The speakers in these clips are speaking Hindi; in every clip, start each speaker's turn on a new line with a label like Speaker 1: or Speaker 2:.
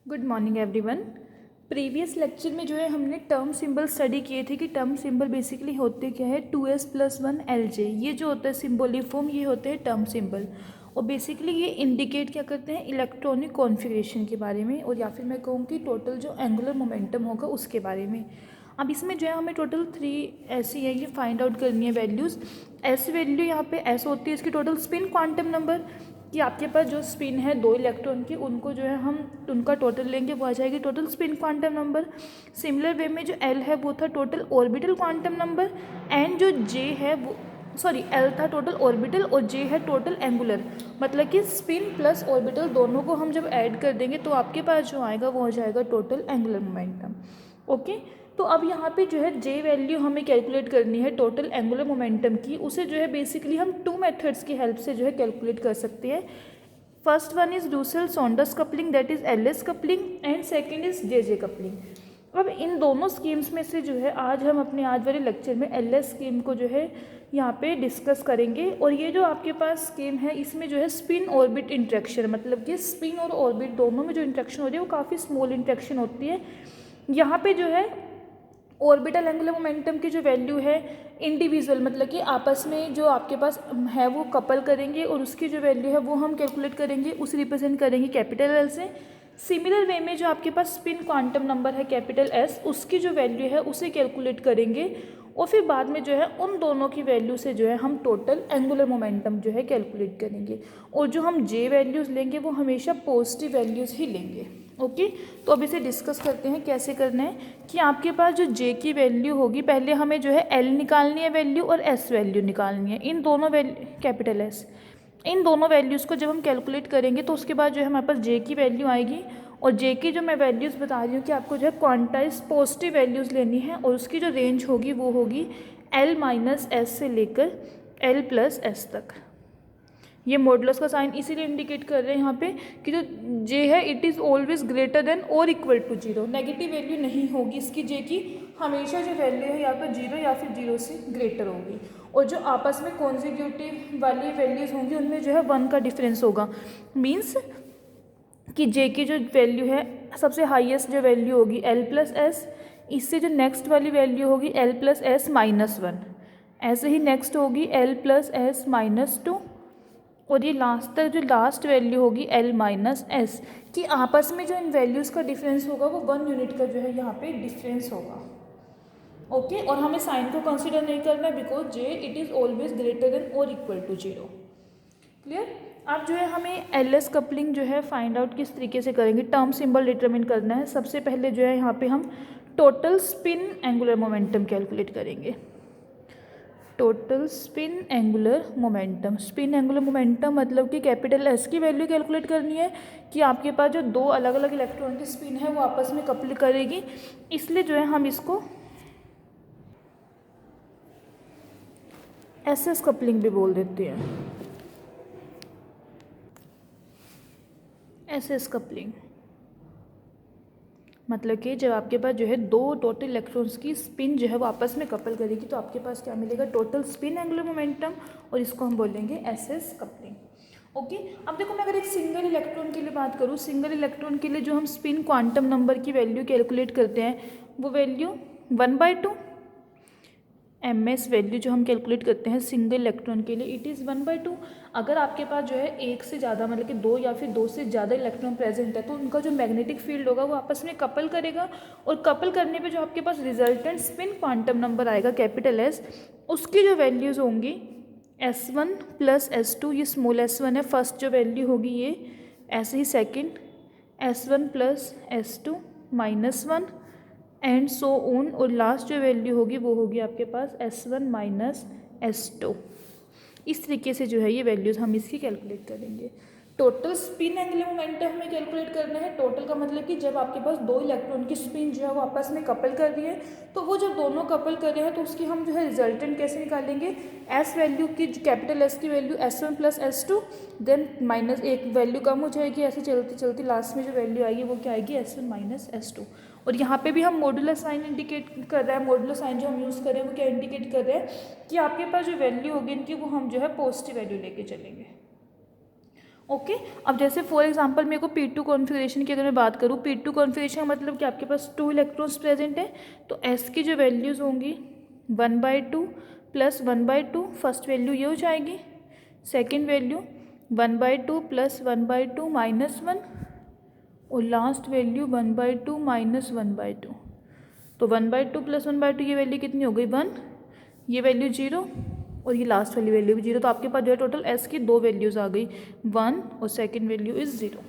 Speaker 1: Good morning everyone. Previous lecture में जो है हमने टर्म सिंबल स्टडी किए थे कि टर्म सिंबल बेसिकली होते क्या है 2s+1 LJ। ये जो होता है सिम्बॉलिक फॉर्म, ये होते हैं टर्म सिंबल और बेसिकली ये इंडिकेट क्या करते हैं इलेक्ट्रॉनिक कॉन्फ़िगरेशन के बारे में, और या फिर मैं कहूँ कि टोटल जो एंगुलर मोमेंटम होगा उसके बारे में। अब इसमें जो है हमें टोटल 3 ऐसी है ये फाइंड आउट करनी है वैल्यूज़। एस वैल्यू यहाँ पे एस होती है इसकी टोटल स्पिन क्वांटम नंबर, कि आपके पास जो स्पिन है 2 इलेक्ट्रॉन की, उनको जो है हम उनका टोटल लेंगे, वो आ जाएगी total spin quantum number. Similar way में जो एल है वो था total orbital quantum number, and जो जे है वो एल था टोटल ऑर्बिटल और जे है टोटल एंगुलर। मतलब कि स्पिन प्लस ऑर्बिटल दोनों को हम जब ऐड कर देंगे तो आपके पास जो आएगा वो हो जाएगा टोटल एंगुलर मोमेंटम। ओके, तो अब यहाँ पे जो है जे वैल्यू हमें कैलकुलेट करनी है टोटल एंगुलर मोमेंटम की। उसे जो है बेसिकली हम 2 मेथड्स की हेल्प से जो है कैलकुलेट कर सकते हैं। First one is Russell-Saunders coupling, that is LS coupling, and second is JJ coupling. अब इन दोनों स्कीम्स में से जो है आज हम अपने आज वाले लेक्चर में एलएस स्कीम को जो है यहाँ पे डिस्कस करेंगे। और ये जो आपके पास स्कीम है इसमें जो है स्पिन ऑर्बिट इंट्रैक्शन, मतलब कि स्पिन और ऑर्बिट दोनों में जो इंट्रैक्शन हो रही है वो काफ़ी स्मॉल इंट्रैक्शन होती है। यहाँ पे जो है ऑर्बिटल एंगुलर मोमेंटम की जो वैल्यू है इंडिविजुअल, मतलब कि आपस में जो आपके पास है वो कपल करेंगे और उसकी जो वैल्यू है वो हम कैलकुलेट करेंगे, उसे रिप्रेजेंट करेंगे कैपिटल एल से। सिमिलर वे में जो आपके पास स्पिन क्वांटम नंबर है कैपिटल एस, उसकी जो वैल्यू है उसे कैलकुलेट करेंगे और फिर बाद में जो है उन दोनों की वैल्यू से जो है हम टोटल एंगुलर मोमेंटम जो है कैलकुलेट करेंगे। और जो हम जे वैल्यूज़ लेंगे वो हमेशा पॉजिटिव वैल्यूज़ ही लेंगे। ओके, तो अब इसे डिस्कस करते हैं कैसे करना है। कि आपके पास जो जे की वैल्यू होगी, पहले हमें जो है एल निकालनी है वैल्यू और एस वैल्यू निकालनी है। इन दोनों वैल्यू कैपिटल एस, इन दोनों वैल्यूज़ को जब हम कैलकुलेट करेंगे तो उसके बाद जो है हमारे पास जे की वैल्यू आएगी। और जे की जो मैं वैल्यूज़ बता रही हूँ कि आपको जो है क्वांटाइज पॉजिटिव वैल्यूज़ लेनी है, और उसकी जो रेंज होगी वो होगी एल माइनस एस से लेकर एल प्लस एस तक। ये मॉडुलस का साइन इसीलिए इंडिकेट कर रहे हैं यहाँ पे कि जो जे है it is always greater than और इक्वल टू 0। नेगेटिव वैल्यू नहीं होगी इसकी जे की, हमेशा जो वैल्यू है या तो 0 या फिर 0 से ग्रेटर होगी। और जो आपस में कॉन्जिक्यूटिव वाली वैल्यूज़ होंगी उनमें जो है 1 का डिफरेंस होगा। मीन्स कि जे की जो वैल्यू है सबसे हाईएस्ट जो वैल्यू होगी एल प्लस एस, इससे जो नेक्स्ट वाली वैल्यू होगी एल प्लस एस माइनस 1, ऐसे ही नेक्स्ट होगी एल प्लस एस माइनस 2, और ये लास्ट तक जो लास्ट वैल्यू होगी एल माइनस एस, कि आपस में जो इन वैल्यूज़ का डिफरेंस होगा वो 1 यूनिट का जो है यहाँ पे डिफरेंस होगा। ओके, और हमें साइन को कंसीडर नहीं करना है because J it is always greater than और इक्वल टू 0। क्लियर। अब जो है हमें एल एस कपलिंग जो है फाइंड आउट किस तरीके से करेंगे, टर्म सिंबल डिटरमिन करना है। सबसे पहले जो है यहाँ पे हम total spin angular momentum calculate करेंगे। Total spin angular momentum, spin angular momentum मतलब कि कैपिटल एस की वैल्यू कैलकुलेट करनी है कि आपके पास जो 2 अलग अलग इलेक्ट्रॉन की स्पिन है वो आपस में कपल करेगी, इसलिए जो है हम इसको एस एस कपलिंग भी बोल देते हैं। एस एस कपलिंग मतलब कि जब आपके पास जो है 2 टोटल इलेक्ट्रॉन्स की स्पिन जो है वो आपस में कपल करेगी तो आपके पास क्या मिलेगा, टोटल स्पिन एंगुलर मोमेंटम, और इसको हम बोलेंगे एस एस कपलिंग। ओके, अब देखो मैं अगर एक सिंगल इलेक्ट्रॉन के लिए बात करूँ, सिंगल इलेक्ट्रॉन के लिए जो हम स्पिन क्वांटम नंबर की वैल्यू कैलकुलेट करते हैं वो वैल्यू 1/2 एम एस वैल्यू जो हम कैलकुलेट करते हैं सिंगल इलेक्ट्रॉन के लिए इट इज़ 1/2। अगर आपके पास जो है एक से ज़्यादा मतलब कि 2 या फिर 2 से ज़्यादा इलेक्ट्रॉन प्रेजेंट है तो उनका जो मैग्नेटिक फील्ड होगा वो आपस में कपल करेगा, और कपल करने पे जो आपके पास रिजल्टेंट स्पिन क्वांटम नंबर आएगा कैपिटल एस, उसकी जो वैल्यूज़ होंगी S1 प्लस S2, ये स्मॉल s1 है फर्स्ट जो वैल्यू होगी ये, ऐसे ही second S1 plus S2 -1 and so on, और लास्ट जो वैल्यू होगी वो होगी आपके पास S1 माइनस S2। इस तरीके से जो है ये वैल्यूज़ हम इसकी कैलकुलेट करेंगे। टोटल स्पिन एंगुलर मोमेंटम हमें कैलकुलेट करना है। टोटल का मतलब कि जब आपके पास 2 इलेक्ट्रॉन की स्पिन जो है वो आपस में कपल कर रही है, तो वो जब दोनों कपल कर रहे हैं तो उसकी हम जो है रिजल्टेंट कैसे निकालेंगे, एस वैल्यू की कैपिटल एस की value S1 plus S2, then minus एक वैल्यू कम हो जाएगी, ऐसे चलती चलती लास्ट में जो वैल्यू आएगी वो क्या आएगी S1 माइनस S2। और यहाँ पे भी हम मॉड्यूलर साइन इंडिकेट कर रहे हैं, मॉड्यूलर साइन जो हम यूज़ कर रहे हैं वो क्या इंडिकेट कर रहे हैं कि आपके पास जो वैल्यू होगी इनकी वो हम जो है पॉजिटिव वैल्यू लेके चलेंगे। ओके अब जैसे फॉर एग्जांपल मेरे को P2 कॉन्फ़िगरेशन की अगर मैं बात करूँ, P2 कॉन्फ़िगरेशन का मतलब कि आपके पास 2 इलेक्ट्रॉन्स प्रेजेंट है, तो S की जो वैल्यूज़ होंगी 1/2 प्लस 1/2, फर्स्ट वैल्यू ये हो जाएगी, सेकेंड वैल्यू 1/2 प्लस 1/2 -1 और लास्ट वैल्यू 1/2 माइनस 1/2। तो 1/2 प्लस 1/2 ये वैल्यू कितनी हो गई 1, ये वैल्यू 0 और ये लास्ट वाली वैल्यू भी 0। तो आपके पास जो है टोटल S की 2 वैल्यूज़ आ गई, 1 और सेकेंड वैल्यू इज़ 0।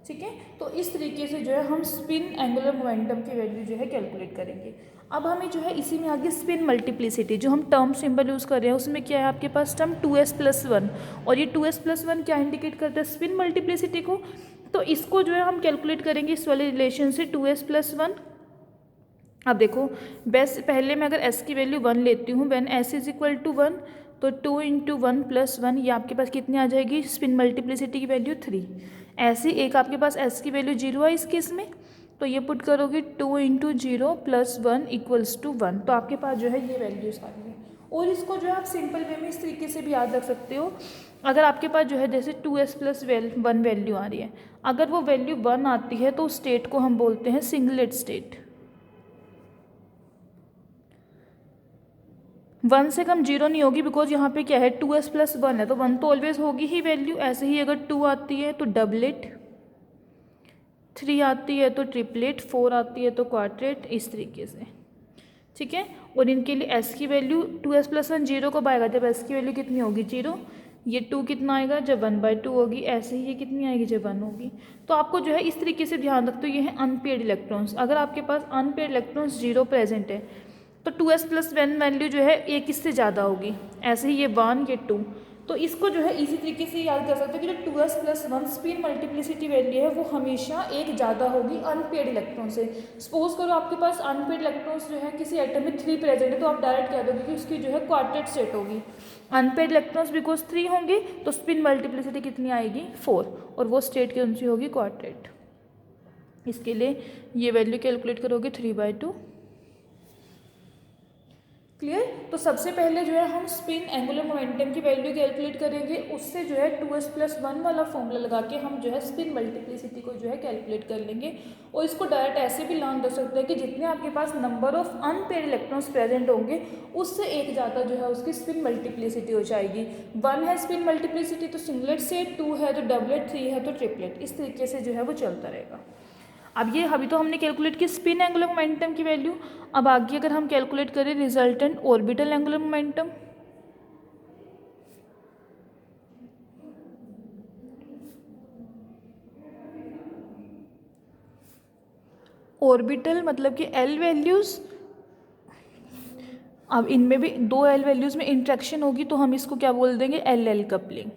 Speaker 1: ठीक है, तो इस तरीके से जो है हम स्पिन एंगुलर मोमेंटम की वैल्यू जो है कैलकुलेट करेंगे। अब हमें जो है इसी में आगे स्पिन मल्टीप्लिसिटी जो हम टर्म सिंबल यूज़ कर रहे हैं उसमें क्या है आपके पास टर्म 2s+1 और ये 2s+1 क्या इंडिकेट करता है स्पिन मल्टीप्लिसिटी को। तो इसको जो है हम कैलकुलेट करेंगे इस वाले रिलेशन से 2s+1। अब देखो बेस्ट पहले मैं अगर s की वैल्यू 1 लेती हूँ when s is equal to 1, तो 2 × 1 + 1 ये आपके पास कितनी आ जाएगी स्पिन मल्टीप्लिसिटी की वैल्यू 3। ऐसे एक आपके पास s की वैल्यू 0 है इस केस में, तो ये पुट करोगे 2 × 0 + 1 = 1, तो आपके पास जो है ये वैल्यूज आ रही है। और इसको जो है आप सिंपल वे में इस तरीके से भी याद रख सकते हो, अगर आपके पास जो है जैसे 2s+1 वैल्यू आ रही है, अगर वो वैल्यू 1 आती है तो स्टेट को हम बोलते हैं सिंगलेट स्टेट। 1 से कम 0 नहीं होगी बिकॉज यहाँ पे क्या है 2s+1 है, तो 1 तो ऑलवेज होगी ही वैल्यू। ऐसे ही अगर 2 आती है तो डबलेट, 3 आती है तो ट्रिपलेट, 4 आती है तो क्वाड्रेट, इस तरीके से। ठीक है, और इनके लिए s की वैल्यू 2s+1 0 कब आएगा जब s की वैल्यू कितनी होगी 0, ये 2 कितना आएगा जब 1/2 होगी, ऐसे ही ये कितनी आएगी जब 1 होगी। तो आपको जो है इस तरीके से ध्यान रखते हो ये है अनपेड इलेक्ट्रॉन्स। अगर आपके पास अनपेड इलेक्ट्रॉन्स 0 प्रेजेंट है तो 2s+1 वैल्यू जो है एक इससे ज़्यादा होगी, ऐसे ही ये 1 ये 2। तो इसको जो है इसी तरीके से याद कर सकते हो कि जो 2s+1 स्पिन मल्टीप्लिसिटी वैल्यू है वो हमेशा एक ज़्यादा होगी अनपेड इलेक्ट्रॉन से। सपोज करो आपके पास अनपेड इलेक्ट्रॉन्स जो है किसी एटम में 3 प्रेजेंट है, तो आप डायरेक्ट कह दोगे कि उसकी जो है क्वार्टेट स्टेट होगी। अनपेड इलेक्ट्रॉन्स बिकॉज 3 होंगे तो स्पिन मल्टीप्लिसिटी कितनी आएगी 4, और वो स्टेट कौन सी होगी क्वार्टेट। इसके लिए ये वैल्यू कैलकुलेट करोगे 3/2। क्लियर। तो सबसे पहले जो है हम स्पिन एंगुलर मोमेंटम की वैल्यू कैलकुलेट करेंगे, उससे जो है 2s+1 वाला फॉर्मूला लगा के हम जो है स्पिन मल्टीप्लिसिटी को जो है कैलकुलेट कर लेंगे। और इसको डायरेक्ट ऐसे भी ध्यान रख सकते हैं कि जितने आपके पास number of unpaired electrons present होंगे उससे एक ज़्यादा जो है उसकी स्पिन मल्टीप्लिसिटी हो जाएगी। 1 है स्पिन मल्टीप्लिसिटी तो सिंगलेट से, 2 है तो डबलेट, 3 है तो ट्रिपलेट, इस तरीके से जो है वो चलता रहेगा। अब ये अभी तो हमने कैलकुलेट की स्पिन एंगुलर मोमेंटम की वैल्यू, अब आगे अगर हम कैलकुलेट करें resultant orbital angular momentum. Orbital मतलब कि एल वैल्यूज़, अब इनमें भी 2 एल वैल्यूज़ में इंट्रैक्शन होगी तो हम इसको क्या बोल देंगे एल एल कपलिंग।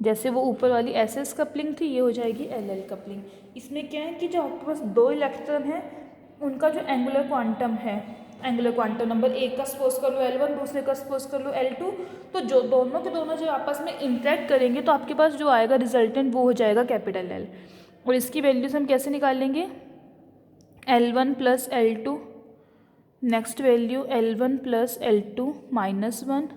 Speaker 1: जैसे वो ऊपर वाली एस एस कपलिंग थी, ये हो जाएगी एल एल कपलिंग। इसमें क्या है कि जो आपके पास 2 इलेक्ट्रॉन है उनका जो एंगुलर क्वांटम है, एंगुलर क्वांटम नंबर एक का सपोज कर लो L1, दूसरे का सपोज कर लो L2, तो जो दोनों के दोनों जो आपस में इंटरेक्ट करेंगे तो आपके पास जो आएगा रिजल्टेंट वो हो जाएगा कैपिटल L। और इसकी वैल्यूज हम कैसे निकालेंगे L1 + L2, next value L1 + L2 -1,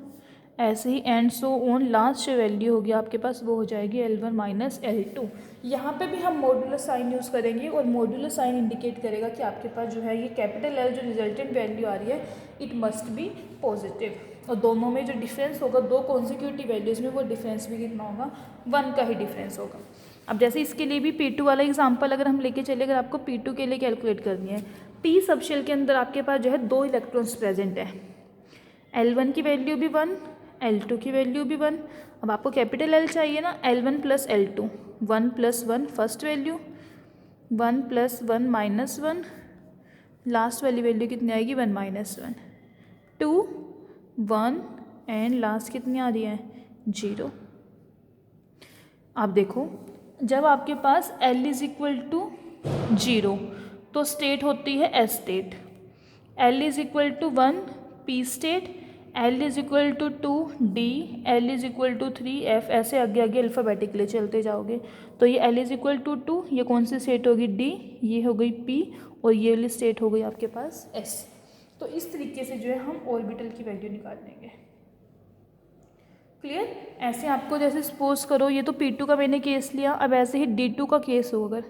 Speaker 1: ऐसे ही एंड सो ऑन, लास्ट जो वैल्यू होगी आपके पास वो हो जाएगी L1 - L2। यहाँ पे भी हम मॉड्यूलर साइन यूज़ करेंगे और मॉड्यूलर साइन इंडिकेट करेगा कि आपके पास जो है ये कैपिटल L जो रिजल्टेंट वैल्यू आ रही है इट मस्ट बी पॉजिटिव, और दोनों में जो डिफरेंस होगा 2 कॉन्सिक्यूटिव वैल्यूज़ में वो डिफरेंस भी कितना होगा 1 का ही डिफरेंस होगा। अब जैसे इसके लिए भी P2 वाला एग्जाम्पल अगर हम लेके चले, अगर आपको P2 के लिए कैलकुलेट करनी है, P सबशेल के अंदर आपके पास जो है 2 इलेक्ट्रॉन्स प्रेजेंट है, L1 की वैल्यू भी 1, L2 की वैल्यू भी 1। अब आपको कैपिटल L चाहिए ना, L1 + L2, 1 + 1 first value, 1 + 1 -1, last वाली वैल्यू कितनी आएगी 1 - 1, 2 1 एंड लास्ट कितनी आ रही है 0। अब देखो जब आपके पास L = 0 तो स्टेट होती है S state, L = 1 P state, L = 2 D, L = 3 F, ऐसे आगे आगे अल्फ़ाबेटिकली चलते जाओगे। तो ये L = 2, ये कौन सी स्टेट होगी D, ये हो गई P, और ये वाली स्टेट हो गई आपके पास S। तो इस तरीके से जो है हम ऑर्बिटल की वैल्यू निकाल लेंगे। क्लियर। ऐसे आपको जैसे सपोज करो ये तो P2 का मैंने केस लिया, अब ऐसे ही D2 का केस हो अगर,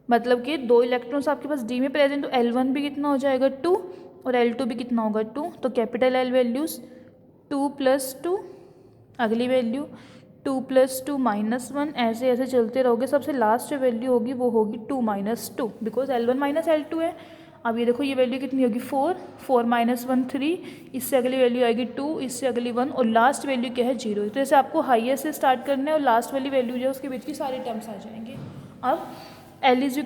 Speaker 1: मतलब कि 2 इलेक्ट्रॉन्स आपके पास D में प्रेजेंट, तो L1 भी कितना हो जाएगा 2 और L2 भी कितना होगा 2, तो कैपिटल L वैल्यूज़ 2 + 2, अगली वैल्यू 2 + 2 -1, ऐसे ऐसे चलते रहोगे, सबसे लास्ट जो वैल्यू होगी वो होगी 2 - 2, बिकॉज L1 - L2 है। अब ये देखो ये वैल्यू कितनी होगी 4, 4 - 1 3, इससे अगली वैल्यू आएगी 2, इससे अगली 1 और लास्ट वैल्यू क्या है 0। तो ऐसे आपको हाईएस्ट से स्टार्ट करना है और लास्ट वाली वैल्यू जो है उसके बीच की सारे टर्म्स आ जाएंगे। अब L =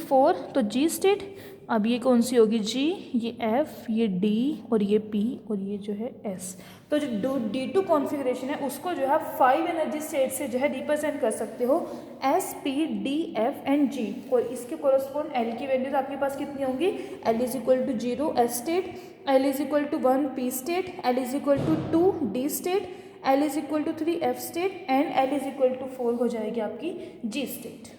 Speaker 1: 4 तो G स्टेट, अब ये कौन सी होगी G, ये F, ये D और ये P और ये जो है S। तो जो D2 कॉन्फ़िगरेशन है उसको जो है 5 एनर्जी स्टेट से जो है रिप्रेजेंट कर सकते हो S, P, D, F and G, और इसके कोरस्पॉन्ड L की वैल्यूज आपके पास कितनी होंगी, L = 0 S state, L = 1 P state, L = 2 D state, L = 3 F state and L = 4 हो जाएगी आपकी G स्टेट।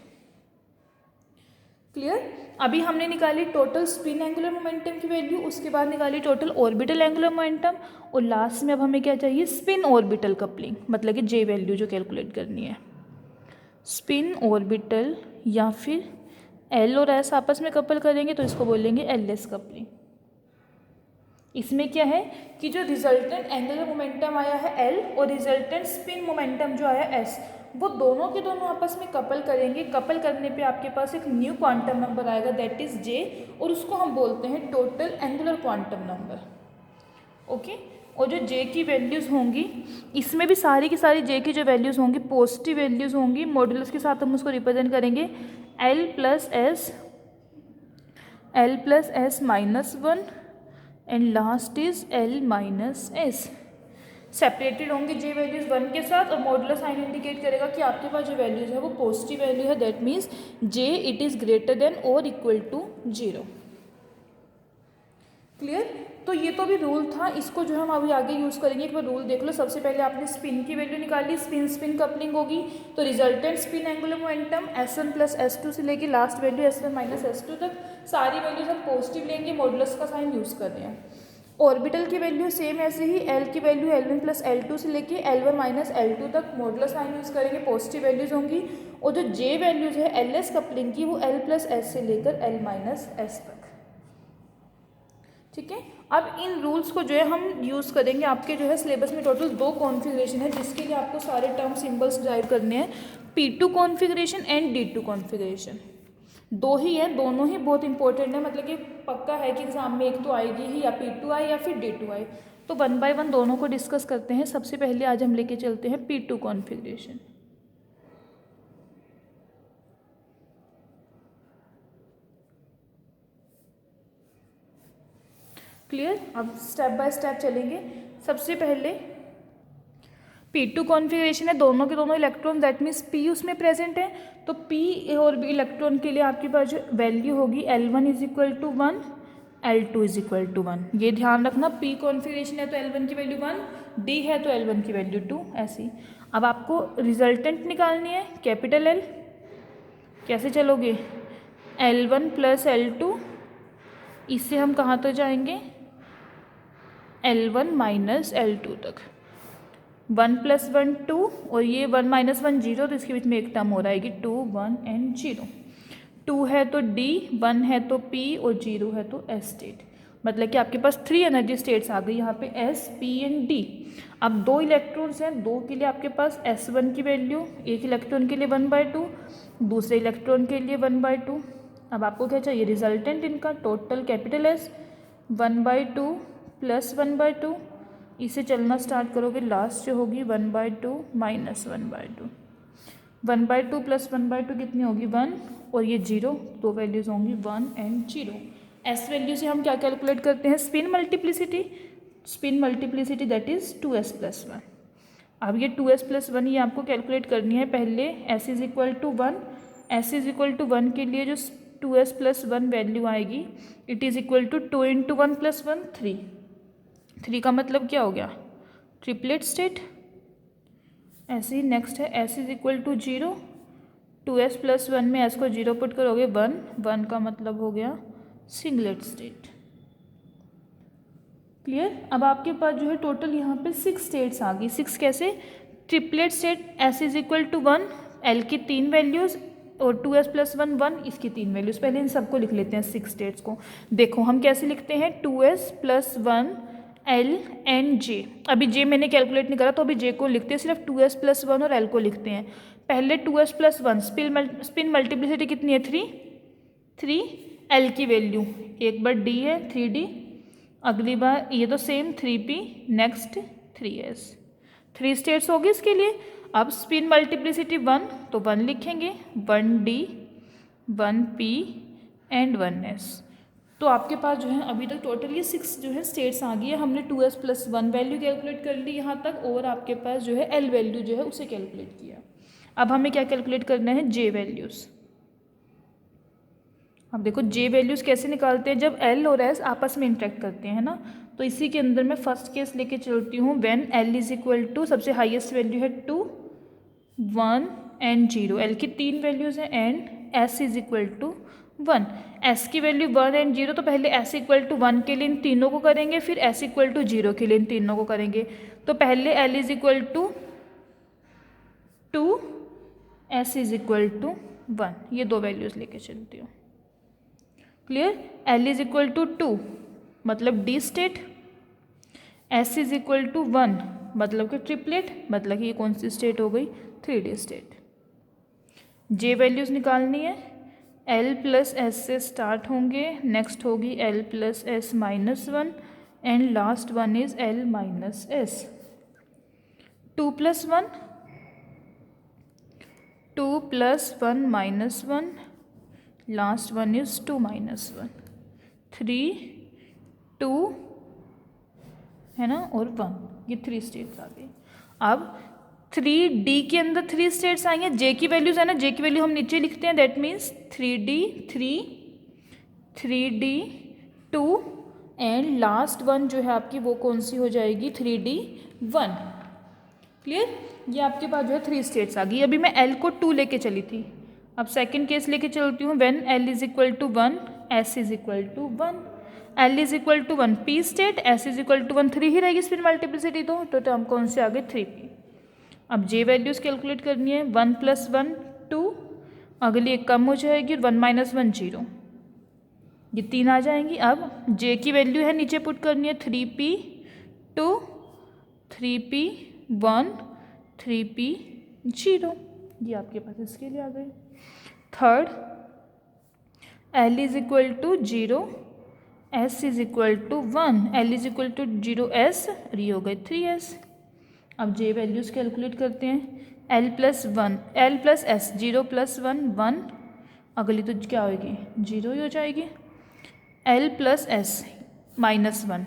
Speaker 1: क्लियर। अभी हमने निकाली टोटल स्पिन एंगुलर मोमेंटम की वैल्यू, उसके बाद निकाली टोटल ऑर्बिटल एंगुलर मोमेंटम, और लास्ट में अब हमें क्या चाहिए, स्पिन ऑर्बिटल कपलिंग, मतलब कि जे वैल्यू जो कैलकुलेट करनी है। स्पिन ऑर्बिटल या फिर एल और एस आपस में कपल करेंगे तो इसको बोलेंगे एल एस कपलिंग। इसमें क्या है कि जो रिजल्टेंट एंगुलर मोमेंटम आया है एल और रिजल्टेंट स्पिन मोमेंटम जो आया एस, वो दोनों के दोनों आपस में कपल करेंगे। कपल करने पे आपके पास एक न्यू क्वांटम नंबर आएगा दैट इज जे, और उसको हम बोलते हैं total angular quantum number. Okay, और जो जे की वैल्यूज़ होंगी इसमें भी सारी की सारी जे की जो वैल्यूज़ होंगी पॉजिटिव वैल्यूज़ होंगी, मॉड्यूलस के साथ हम उसको रिप्रेजेंट करेंगे L + S -1 and last is L - S। Separated होंगे जे वैल्यूज़ 1 के साथ, और मॉडुलस साइन इंडिकेट करेगा कि आपके पास जो वैल्यूज़ है वो पॉजिटिव वैल्यू है, that means J it is greater than और इक्वल टू 0। क्लियर। तो ये तो भी रूल था, इसको जो हम अभी आगे यूज़ करेंगे। एक बार रूल देख लो। सबसे पहले आपने स्पिन की वैल्यू निकाली, स्पिन स्पिन कपलिंग होगी, तो resultant spin angular momentum S1 + S2 से लेके लास्ट वैल्यू S1 - S2 तक सारी वैल्यूज हम पॉजिटिव लेंगे, मॉडुलस का साइन यूज़ कर रहे हैं। ऑर्बिटल की वैल्यू सेम ऐसे ही, L की वैल्यू L1 + L2 से लेके L1 - L2 तक मॉडुलस साइन यूज़ करेंगे, पॉजिटिव वैल्यूज़ होंगी, और जो जे वैल्यूज़ है LS कपलिंग की वो L + S से लेकर L - S तक। ठीक है। अब इन रूल्स को जो है हम यूज़ करेंगे। आपके जो है सिलेबस में टोटल 2 कॉन्फ़िगरेशन है जिसके लिए आपको सारे टर्म सिंबल्स ड्राइव करने हैं, P2 configuration and D2 configuration. 2 ही हैं, दोनों ही बहुत इंपॉर्टेंट है, मतलब कि पक्का है कि एग्जाम में एक तो आएगी ही, या P2 आए या फिर D2 आए। तो 1 बाय 1 दोनों को डिस्कस करते हैं। सबसे पहले आज हम लेके चलते हैं P2 कॉन्फ़िगरेशन। क्लियर। अब स्टेप बाय स्टेप चलेंगे। सबसे पहले P2 कॉन्फ़िगरेशन है, दोनों के दोनों इलेक्ट्रॉन दैट मीन्स P उसमें प्रेजेंट है, तो P और B इलेक्ट्रॉन के लिए आपके पास जो वैल्यू होगी L1 = 1, L2 = 1। ये ध्यान रखना, P कॉन्फ़िगरेशन है तो L1 की वैल्यू 1, D है तो L1 की वैल्यू 2, ऐसी। अब आपको रिजल्टेंट निकालनी है कैपिटल L। कैसे चलोगे, L1 + L2, इससे हम कहाँ तक जाएंगे, L1 - L2 तक। 1 + 1 2, और ये 1 - 1 0, तो इसके बीच में एक टर्म हो रहा है कि 2 1 एंड 0। 2 है तो D, 1 है तो P और 0 है तो S स्टेट, मतलब कि आपके पास 3 एनर्जी स्टेट्स आ गई यहाँ पे S, P एंड D। अब 2 इलेक्ट्रॉन्स हैं, 2 के लिए आपके पास S1 की वैल्यू, एक इलेक्ट्रॉन के लिए 1/2, दूसरे इलेक्ट्रॉन के लिए 1/2। अब आपको क्या चाहिए, रिजल्टेंट इनका टोटल कैपिटल S 1/2 + 1/2, इसे चलना स्टार्ट करोगे, लास्ट जो होगी 1/2 - 1/2। 1/2 + 1/2 कितनी होगी 1, और ये 0, 2 वैल्यूज़ होंगी 1 एंड 0। एस वैल्यू से हम क्या कैलकुलेट करते हैं, spin multiplicity that is 2s + 1। अब ये 2s + 1 ये आपको कैलकुलेट करनी है। पहले s = 1, s = 1 के लिए जो 2s + 1 वैल्यू आएगी इट इज़ इक्वल टू 2 × 1 + 1 3। 3 का मतलब क्या हो गया, ट्रिपलेट स्टेट। ऐसे ही नेक्स्ट है s = 0, 2s + 1 में s को 0 पुट करोगे 1, 1 का मतलब हो गया सिंगलेट स्टेट। क्लियर। अब आपके पास जो है टोटल यहाँ पे 6 स्टेट्स आ गई। 6 कैसे? Triplet state S is equal to 1, L की 3 वैल्यूज़ और 2S प्लस 1 1, इसकी 3 वैल्यूज़। पहले इन सबको लिख लेते हैं 6 स्टेट्स को। देखो हम कैसे लिखते हैं, 2S plus 1 L and J। अभी J मैंने कैलकुलेट नहीं करा तो अभी J को लिखते हैं, सिर्फ 2S प्लस 1 और L को लिखते हैं। पहले 2S प्लस 1 स्पिन मल्टीप्लिसिटी कितनी है, 3 L की वैल्यू एक बार D है 3D, अगली बार ये तो same 3P, next 3S। 3 states होगी इसके लिए। अब स्पिन मल्टीप्लिसिटी 1 तो 1 लिखेंगे, 1D 1P एंड 1S। तो आपके पास जो है अभी तक टोटल ये 6 जो है स्टेट्स आ गई है। हमने 2S प्लस 1 वैल्यू कैलकुलेट कर ली यहाँ तक, और आपके पास जो है L वैल्यू जो है उसे कैलकुलेट किया। अब हमें क्या कैलकुलेट करना है, J वैल्यूज़। अब देखो J वैल्यूज़ कैसे निकालते हैं, जब L और S आपस में इंटरेक्ट करते हैं ना। तो इसी के अंदर मैं फर्स्ट केस लेके चलती हूँ, when L is equal to, सबसे हाईएस्ट वैल्यू है 2 1 एंड 0, L की 3 वैल्यूज़ हैं, and S is equal to 1। S की वैल्यू 1 एंड 0, तो पहले S इक्वल टू 1 के लिए इन तीनों को करेंगे, फिर S इक्वल टू 0 के लिए इन तीनों को करेंगे। तो पहले L is equal to 2, S is equal to 1, ये दो वैल्यूज़ लेके चलती हूँ। Clear. L is equal to 2 मतलब D state, S is equal to 1 मतलब कि ट्रिपलेट, मतलब कि ये कौन सी स्टेट हो गई, 3D स्टेट। J वैल्यूज़ निकालनी है, L प्लस S से स्टार्ट होंगे, नेक्स्ट होगी L plus S minus 1 and last one is L minus S। 2 plus 1 2 plus 1 minus 1, last one is 2 minus 1, 3 2 है ना, और 1, ये 3 स्टेट्स आ गई। अब 3D के अंदर 3 स्टेट्स आएंगे। J की वैल्यूज़ है ना, J की वैल्यू हम नीचे लिखते हैं, that means 3D 3D 2 and last one जो है आपकी वो कौन सी हो जाएगी, 3D 1। क्लियर। ये आपके पास जो है 3 स्टेट्स आ गई। अभी मैं L को 2 लेके चली थी, अब सेकंड केस लेके चलती हूँ, when L is equal to 1 S is equal to 1। L is equal to 1 P state, S is equal to 1 3 ही रहेगी स्पिन मल्टीप्लिसिटी, तो टर्म कौन से आ गए, 3P। अब J वैल्यूज़ कैलकुलेट करनी है, 1 प्लस 1 2, अगली एक कम हो जाएगी, 1 माइनस 1 0, ये 3 आ जाएंगी। अब J की वैल्यू है नीचे पुट करनी है, 3P 2 3P 1 3P 0, ये आपके पास इसके लिए आ गए। Third, L is equal to 0 S is equal to 1, L is equal to 0 S, ये हो गए 3S। अब J वैल्यूज़ कैलकुलेट करते हैं, L plus 1 L plus S, 0 plus 1 1, अगली तो क्या होगी, 0 ही हो जाएगी। L plus S minus 1,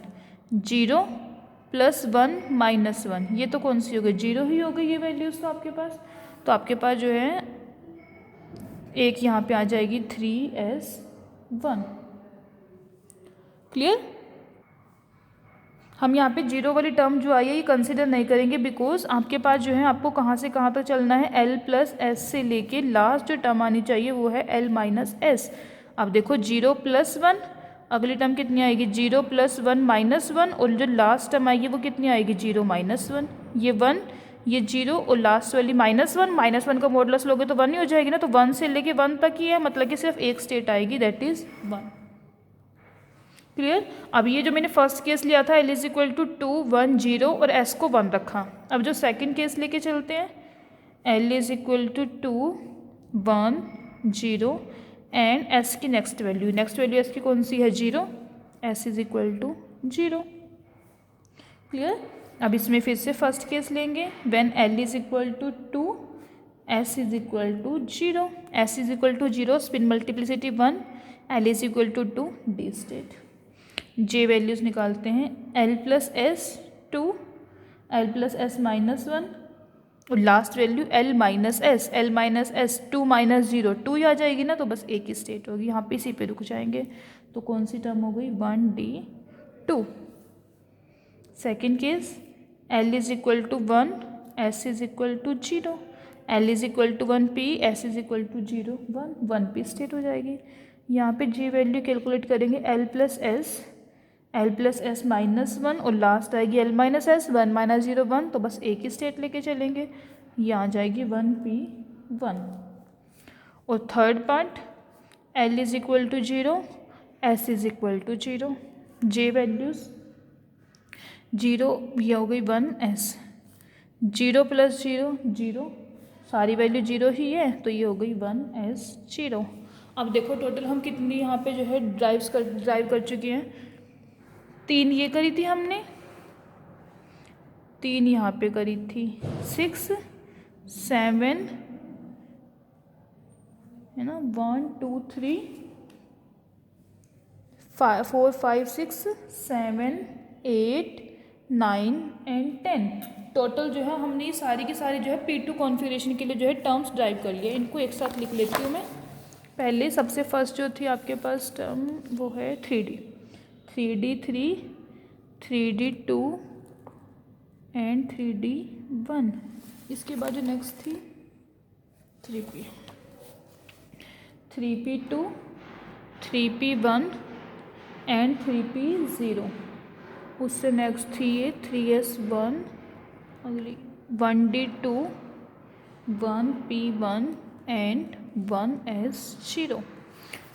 Speaker 1: 0 plus 1 minus 1, ये तो कौन सी हो गई, 0 ही हो गई ये वैल्यूज़ तो आपके पास। तो आपके पास जो है एक यहाँ पे आ जाएगी 3S1। क्लियर। हम यहाँ पे 0 वाली टर्म जो आई है ये कंसिडर नहीं करेंगे, बिकॉज आपके पास जो है आपको कहाँ से कहाँ तक चलना है, L प्लस S से लेके लास्ट जो टर्म आनी चाहिए वो है L माइनस S। अब देखो 0 प्लस 1, अगली टर्म कितनी आएगी, 0 प्लस 1 माइनस 1, और जो लास्ट टर्म आएगी वो कितनी आएगी, 0 माइनस 1, ये 1 ये 0 और लास्ट वाली -1 का मॉडुलस लोगे तो 1 ही हो जाएगी ना। तो 1 से लेके 1 तक ही है, मतलब कि सिर्फ एक स्टेट आएगी, दैट इज 1। क्लियर। अब ये जो मैंने फर्स्ट केस लिया था, L इज इक्वल टू 2 1 0 और S को 1 रखा। अब जो सेकंड केस लेके चलते हैं, L is equal to 2 1 0 and S की नेक्स्ट वैल्यू S की कौन सी है, 0, S is equal to 0। Clear. अब इसमें फिर से फर्स्ट केस लेंगे, when L is equal to 2 S is equal to 0, S is equal to 0 spin multiplicity 1, L is equal to 2 D state. J values निकालते हैं, L plus S 2 L plus S minus 1 और last value L minus S 2 minus 0 2 ही आ जाएगी ना, तो बस एक ही स्टेट होगी, यहाँ पे इसी पे रुक जाएंगे। तो कौन सी टर्म हो गई, 1D2। Second case, L is equal to 1 S is equal to 0, L is equal to 1P S is equal to 0 1 1P state हो जाएगी। यहाँ पे J वैल्यू कैलकुलेट करेंगे, L plus S L plus S -1 और लास्ट आएगी एल माइनस एस, 1 - 0 1, तो बस एक ही स्टेट लेके चलेंगे, ये आ जाएगी 1p1। और third part L is equal to 0, S is equal to 0, J values 0, ये हो गई 1s, 0 + 0 0, सारी वैल्यू 0 ही है, तो ये हो गई 1s 0। अब देखो टोटल हम कितनी यहाँ पे जो है ड्राइव कर चुके हैं, 3 ये करी थी हमने, 3 यहाँ पे करी थी, 6 7 है ना, 1 2 3 4 5 6 7 8 9 एंड 10। टोटल जो है हमने ये सारी की सारी जो है P2 कॉन्फ़िगरेशन के लिए जो है टर्म्स ड्राइव कर लिए। इनको एक साथ लिख लेती हूँ मैं। पहले सबसे फर्स्ट जो थी आपके पास टर्म वो है 3D 3 3D2 एंड 3D1। इसके बाद जो नेक्स्ट थी 3P 3P2 3P1 and 3P0। उससे नेक्स्ट थी ये 3S1, अगली 1D2 1P1 एंड 1S0।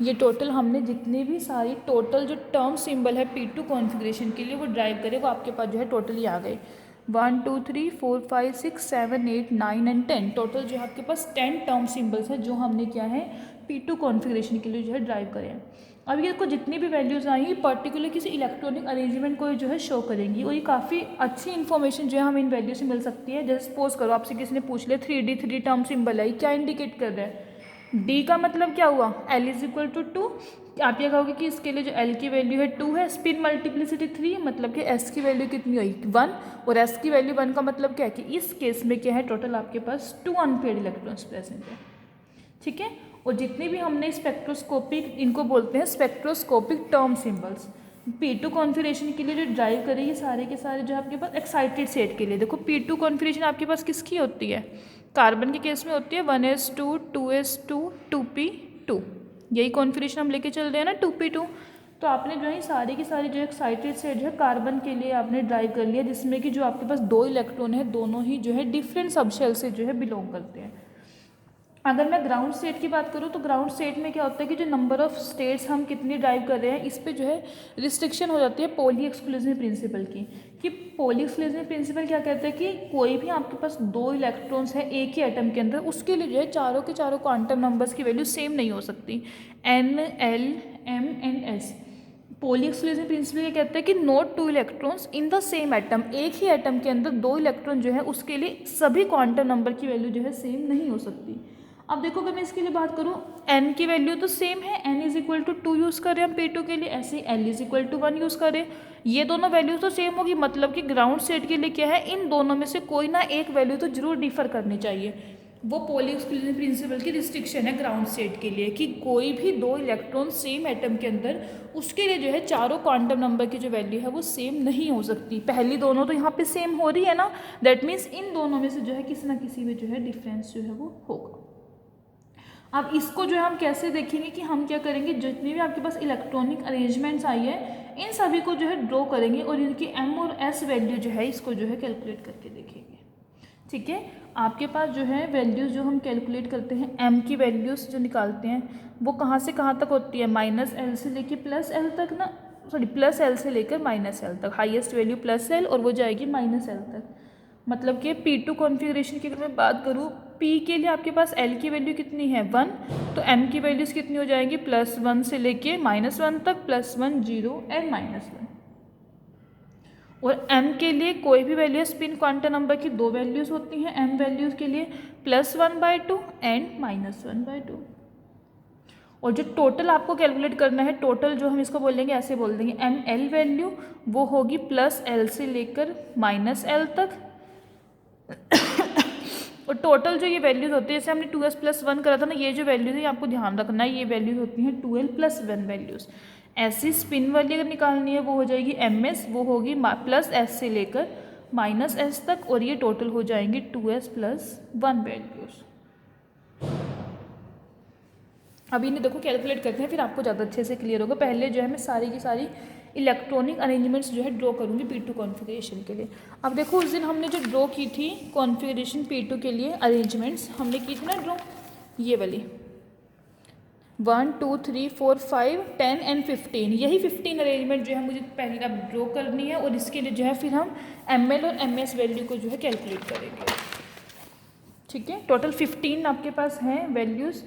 Speaker 1: ये टोटल हमने जितने भी सारी टोटल जो टर्म सिंबल है P2 कॉन्फ़िगरेशन के लिए वो ड्राइव करे, वो आपके पास जो है टोटली आ गए। 1 2 3 4 5 6 7 8 9 एंड 10। टोटल जो है आपके पास 10 टर्म सिंबल्स है जो हमने क्या है P2 कॉन्फ़िगरेशन के लिए जो है ड्राइव करे हैं। अब ये को जितनी भी वैल्यूज़ आई पर्टिकुलर किसी इलेक्ट्रॉनिक अरेंजमेंट को जो है शो करेंगी, और ये काफ़ी अच्छी इन्फॉर्मेशन जो है हमें इन वैल्यू से मिल सकती है। जैसे सपोज करो आपसे किसी ने पूछ लिया 3D 3 टर्म सिंबल है, क्या इंडिकेट कर रहा है, D का मतलब क्या हुआ, L इज इक्वल टू 2। आप ये कहोगे कि इसके लिए जो L की वैल्यू है 2 है, स्पिन मल्टीप्लिसिटी 3, मतलब कि S की वैल्यू कितनी हुई 1, और S की वैल्यू 1 का मतलब क्या है कि इस केस में क्या है टोटल आपके पास 2 अनपेयर्ड इलेक्ट्रॉन्स प्रेजेंट है। ठीक है, और जितने भी हमने स्पेक्ट्रोस्कोपिक, इनको बोलते हैं spectroscopic term symbols, P2 configuration के लिए जो ड्राइव करे ये सारे के सारे जो आपके पास एक्साइटेड सेट के लिए। देखो P2 कॉन्फ़िगरेशन आपके पास किसकी होती है, कार्बन के केस में होती है 1s2 2s2 2p2, यही कॉन्फ़िगरेशन हम लेके चल रहे हैं ना 2p2। तो आपने जो है सारी की सारी जो एक्साइटेड सेट जो है कार्बन के लिए आपने ड्राइव कर लिया, जिसमें कि जो आपके पास 2 इलेक्ट्रॉन है दोनों ही जो है डिफरेंट सबशेल से जो है बिलोंग करते हैं। अगर मैं ग्राउंड स्टेट की बात करूँ तो ग्राउंड स्टेट में क्या होता है कि जो नंबर ऑफ स्टेट्स हम कितनी ड्राइव कर रहे हैं इस पे जो है रिस्ट्रिक्शन हो जाती है पॉली एक्सक्लूसिव प्रिंसिपल की। कि पॉली एक्सक्लूसिव प्रिंसिपल क्या कहता है कि कोई भी आपके पास 2 इलेक्ट्रॉन्स है एक ही एटम के अंदर, उसके लिए जो है चारों के चारों क्वांटम नंबर्स की वैल्यू सेम नहीं हो सकती, N L M and S। Pauli exclusive principle ये कहता है कि not 2 electrons in the same atom, एक ही एटम के अंदर 2 इलेक्ट्रॉन जो है उसके लिए सभी क्वांटम नंबर की वैल्यू जो है सेम नहीं हो सकती। अब देखो अगर मैं इसके लिए बात करूँ n की वैल्यू तो सेम है, n is equal to 2 use कर रहे हैं हम P2 के लिए, ऐसे ही L is equal to 1 use करें, ये दोनों वैल्यूज तो सेम होगी, मतलब कि ग्राउंड स्टेट के लिए क्या है इन दोनों में से कोई ना एक वैल्यू तो जरूर डिफर करनी चाहिए। वो पॉली एक्सक्लूसिव प्रिंसिपल की रिस्ट्रिक्शन है ग्राउंड स्टेट के लिए कि कोई भी 2 इलेक्ट्रॉन सेम एटम के अंदर उसके लिए जो है चारों क्वांटम नंबर की जो वैल्यू है वो सेम नहीं हो सकती। पहली दोनों तो यहाँ पे सेम हो रही है ना, दैट मीन्स इन दोनों में से जो है किसी ना किसी में जो है डिफरेंस जो है वो होगा। अब इसको जो है हम कैसे देखेंगे कि हम क्या करेंगे, जितनी भी आपके पास इलेक्ट्रॉनिक अरेंजमेंट्स आई है इन सभी को जो है ड्रॉ करेंगे और इनकी M और S वैल्यू जो है इसको जो है कैलकुलेट करके देखेंगे। ठीक है, आपके पास जो है वैल्यूज़ जो हम कैलकुलेट करते हैं M की वैल्यूज़ जो निकालते हैं वो कहाँ से कहाँ तक होती है, -L से लेके +L तक ना, सॉरी +L से लेकर -L तक, हाईएस्ट वैल्यू +L और वो जाएगी -L तक। मतलब कि P2 कॉन्फ़िगरेशन की अगर मैं बात करूँ P के लिए आपके पास L की वैल्यू कितनी है 1, तो M की वैल्यूज़ कितनी हो जाएंगी +1 से लेके -1 तक, +1 0 एंड -1। और M के लिए कोई भी वैल्यू स्पिन क्वांटम नंबर की 2 वैल्यूज़ होती हैं M वैल्यूज़ के लिए, +1/2 एंड -1/2। और जो टोटल आपको कैलकुलेट करना है, टोटल जो हम इसको बोलेंगे ऐसे बोल देंगे ML वैल्यू वो होगी +L से लेकर -L तक। और टोटल जो ये वैल्यूज़ होती है, जैसे हमने 2s + 1 करा था ना, ये जो वैल्यूज़ है आपको ध्यान रखना है, ये वैल्यूज़ होती हैं 2l + 1 वैल्यूज़। ऐसी स्पिन वाली अगर निकालनी है वो हो जाएगी ms, वो होगी +s से लेकर -s तक, और ये टोटल हो जाएंगी 2s + 1 वैल्यूज़। अभी इन्हें देखो कैलकुलेट करते हैं फिर आपको ज़्यादा अच्छे से क्लियर होगा। पहले जो है मैं सारी की सारी इलेक्ट्रॉनिक अरेंजमेंट्स जो है ड्रॉ करूँगी P2 कॉन्फ़िगरेशन के लिए। अब देखो उस दिन हमने जो ड्रॉ की थी कॉन्फ़िगरेशन P2 के लिए अरेंजमेंट्स हमने की थी ना ड्रॉ, ये वाली 1 2 3 4 5 10 एंड 15, यही 15 अरेंजमेंट जो है मुझे पहले अब ड्रॉ करनी है और इसके लिए जो है फिर हम ML और MS वैल्यू को जो है कैलकुलेट करेंगे। ठीक है, टोटल 15 आपके पास हैं वैल्यूज़।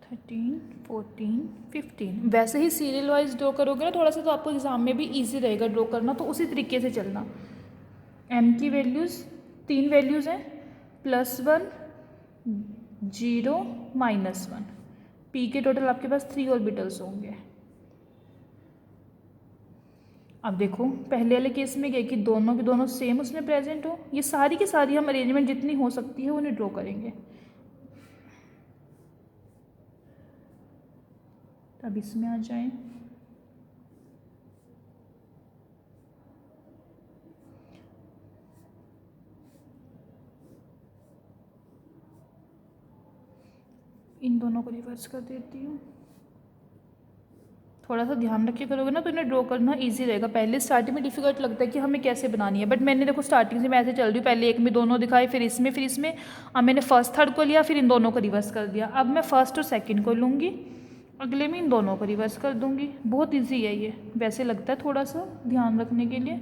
Speaker 1: थर्टीन 14 15 वैसे ही सीरियल वाइज ड्रॉ करोगे ना थोड़ा सा तो आपको एग्जाम में भी इजी रहेगा ड्रॉ करना, तो उसी तरीके से चलना। M की वैल्यूज़ 3 वैल्यूज़ हैं, +1 0 -1। P के टोटल आपके पास 3 ऑर्बिटल्स होंगे। अब देखो पहले वाले केस में क्या कि दोनों के दोनों सेम उसमें प्रेजेंट हो, ये सारी की सारी हम अरेंजमेंट जितनी हो सकती है उन्हें ड्रॉ करेंगे। अब इसमें आ जाएं, इन दोनों को रिवर्स कर देती हूँ। थोड़ा सा ध्यान रख के करोगे ना तो इन्हें ड्रॉ करना इजी रहेगा। पहले स्टार्टिंग में डिफिकल्ट लगता है कि हमें कैसे बनानी है, बट मैंने देखो स्टार्टिंग से मैं ऐसे चल रही हूँ, पहले एक में दोनों दिखाए फिर इसमें अब मैंने फर्स्ट थर्ड को लिया फिर इन दोनों को रिवर्स कर दिया। अब मैं फर्स्ट और सेकंड को लूँगी, अगले में इन दोनों को रिवर्स कर दूँगी। बहुत ईजी है ये, वैसे लगता है थोड़ा सा ध्यान रखने के लिए,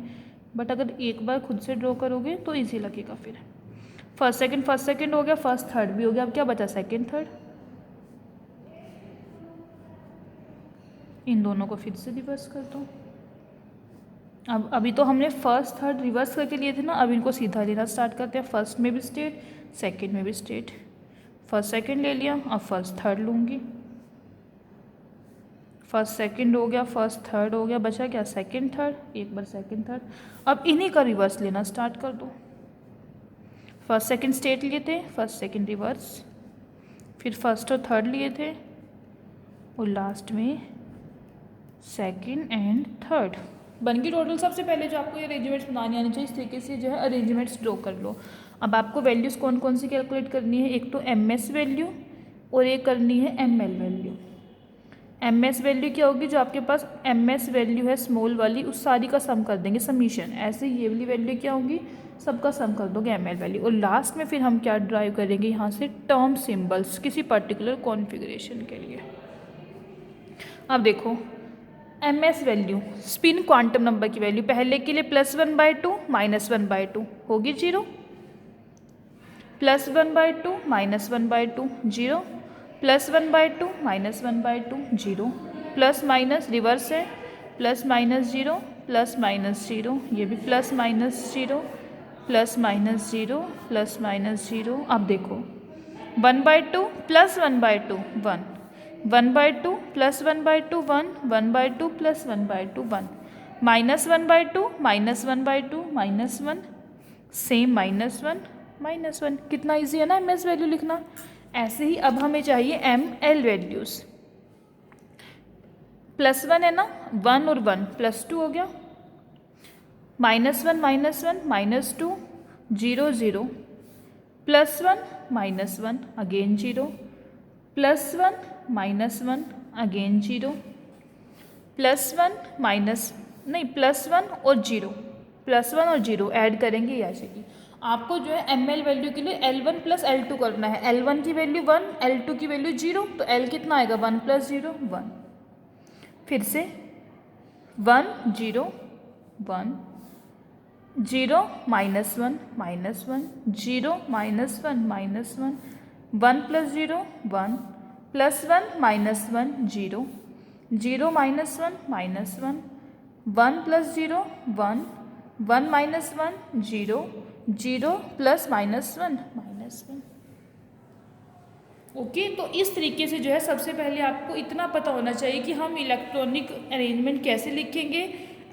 Speaker 1: बट अगर एक बार खुद से ड्रॉ करोगे तो ईजी लगेगा। फिर फर्स्ट सेकंड हो गया, फर्स्ट थर्ड भी हो गया, अब क्या बचा सेकंड थर्ड। इन दोनों को फिर से रिवर्स कर दो। अब अभी तो हमने फर्स्ट थर्ड रिवर्स करके लिए थे ना, अब इनको सीधा लेना स्टार्ट करते हैं। फर्स्ट में भी स्टेट, सेकंड में भी स्टेट, फर्स्ट सेकंड ले लिया, अब फर्स्ट थर्ड लूँगी। फर्स्ट सेकंड हो गया, फर्स्ट थर्ड हो गया, बचा क्या सेकंड थर्ड, एक बार सेकंड थर्ड। अब इन्हीं का रिवर्स लेना स्टार्ट कर दो। फर्स्ट सेकंड स्टेट लिए थे, फर्स्ट सेकंड रिवर्स, फिर फर्स्ट और थर्ड लिए थे और लास्ट में सेकंड एंड थर्ड बन गई टोटल। सबसे पहले जो आपको ये अरेंजमेंट्स बनानी आनी चाहिए, इस तरीके से जो है अरेंजमेंट्स ड्रॉ कर लो। अब आपको वैल्यूज़ कौन कौन सी कैलकुलेट करनी है, एक तो MS वैल्यू और एक करनी है ML वैल्यू। MS वैल्यू क्या होगी, जो आपके पास MS वैल्यू है स्मॉल वाली उस सारी का सम कर देंगे समीशन। ऐसे ये वाली वैल्यू क्या होगी, सबका सम कर दोगे ML वैल्यू। और लास्ट में फिर हम क्या ड्राइव करेंगे यहाँ से, टर्म सिम्बल्स किसी पर्टिकुलर कॉन्फ़िगरेशन के लिए। अब देखो MS value spin quantum number की वैल्यू, पहले के लिए +1/2 -1/2 होगी 0, +1/2 -1/2 0, +1/2 -1/2 0, प्लस माइनस रिवर्स है, +-0 +-0, ये भी +-0 +-0 +-0। अब देखो 1/2 +1/2 1, 1/2 +1/2 1, 1/2 +1/2 1, -1/2 -1/2 -1, सेम -1 -1। कितना इजी है ना MS वैल्यू लिखना। ऐसे ही अब हमें चाहिए ML वैल्यूज़। +1 है ना, 1 और 1 +2 हो गया, -1 -1 -2 0 0, +1 -1 अगेन 0, +1 -1 अगेन 0, +1 माइनस नहीं +1 और 0, +1 और 0 ऐड करेंगे ऐसे की। आपको जो है ML वैल्यू के लिए L1 + L2 करना है। L1 की वैल्यू 1, L2 की वैल्यू 0, तो L कितना आएगा 1 + 0 1। फिर से 1 0 1 0 -1 -1 0 -1 -1 1 + 0 1 +1 -1 0 0 -1 -1 1 + 0 1 1 -1 0 0 +-1 -1। ओके, तो इस तरीके से जो है सबसे पहले आपको इतना पता होना चाहिए कि हम इलेक्ट्रॉनिक अरेंजमेंट कैसे लिखेंगे,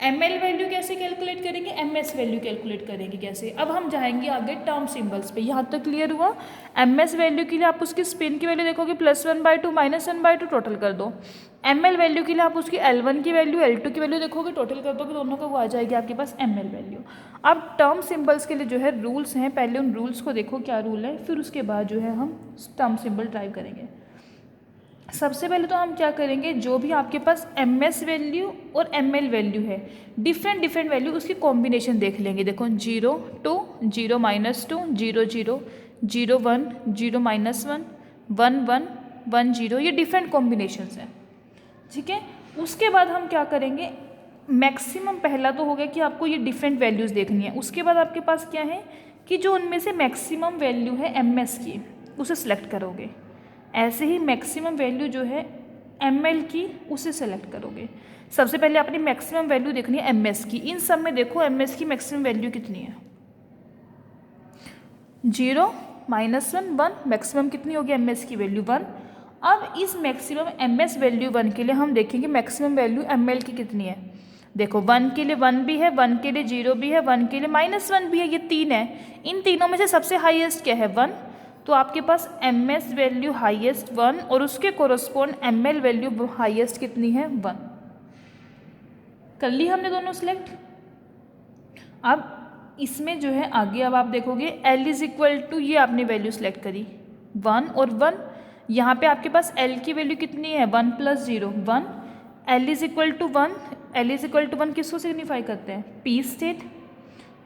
Speaker 1: ml वैल्यू कैसे कैलकुलेट करेंगे, ms वैल्यू कैलकुलेट करेंगे कैसे। अब हम जाएंगे आगे टर्म सिंबल्स पे। यहाँ तक क्लियर हुआ। ms वैल्यू के लिए आप उसकी स्पिन की वैल्यू देखोगे +1/2 -1/2 टोटल कर दो। ml वैल्यू के लिए आप उसकी L1 की वैल्यू L2 की वैल्यू देखोगे, टोटल कर दोगे दोनों का, वो आ जाएगी आपके पास ml वैल्यू। अब टर्म सिंबल्स के लिए जो है रूल्स हैं, पहले उन रूल्स को देखो क्या रूल है, फिर उसके बाद जो है हम टर्म सिंबल ड्राइव करेंगे। सबसे पहले तो हम क्या करेंगे, जो भी आपके पास ms वैल्यू और ml वैल्यू है, डिफरेंट वैल्यू, उसकी कॉम्बिनेशन देख लेंगे। देखो 0 2 0 -2 0 0 0 1 0 -1 1 1 1 0, ये डिफरेंट कॉम्बिनेशंस हैं, ठीक है। उसके बाद हम क्या करेंगे, मैक्सिमम पहला तो हो गया कि आपको ये डिफरेंट वैल्यूज़ देखनी है। उसके बाद आपके पास क्या है कि जो उनमें से मैक्सिमम वैल्यू है ms की, उसे सिलेक्ट करोगे। ऐसे ही मैक्सिमम वैल्यू जो है ml की, उसे सेलेक्ट करोगे। सबसे पहले अपनी मैक्सिमम वैल्यू देखनी है ms की। इन सब में देखो ms की मैक्सिमम वैल्यू कितनी है, 0 -1 1, मैक्सिमम कितनी होगी ms की वैल्यू 1। अब इस मैक्सिमम ms वैल्यू 1 के लिए हम देखेंगे मैक्सिमम वैल्यू ml की कितनी है। देखो 1 के लिए 1 भी है, 1 के लिए 0 भी है, 1 के लिए -1 भी है, ये 3 है। इन तीनों में से सबसे हाईएस्ट क्या है, 1। तो आपके पास ms वैल्यू हाईएस्ट 1 और उसके कोरस्पॉन्ड ml वैल्यू हाईएस्ट कितनी है, 1। कर ली हमने दोनों सिलेक्ट। अब इसमें जो है आगे अब आप देखोगे L इज इक्वल टू, ये आपने वैल्यू सिलेक्ट करी 1 और 1। यहाँ पे आपके पास L की वैल्यू कितनी है, 1 + 0 1। L is equal to 1, L is equal to 1 किसको सिग्निफाई करते हैं, P स्टेट।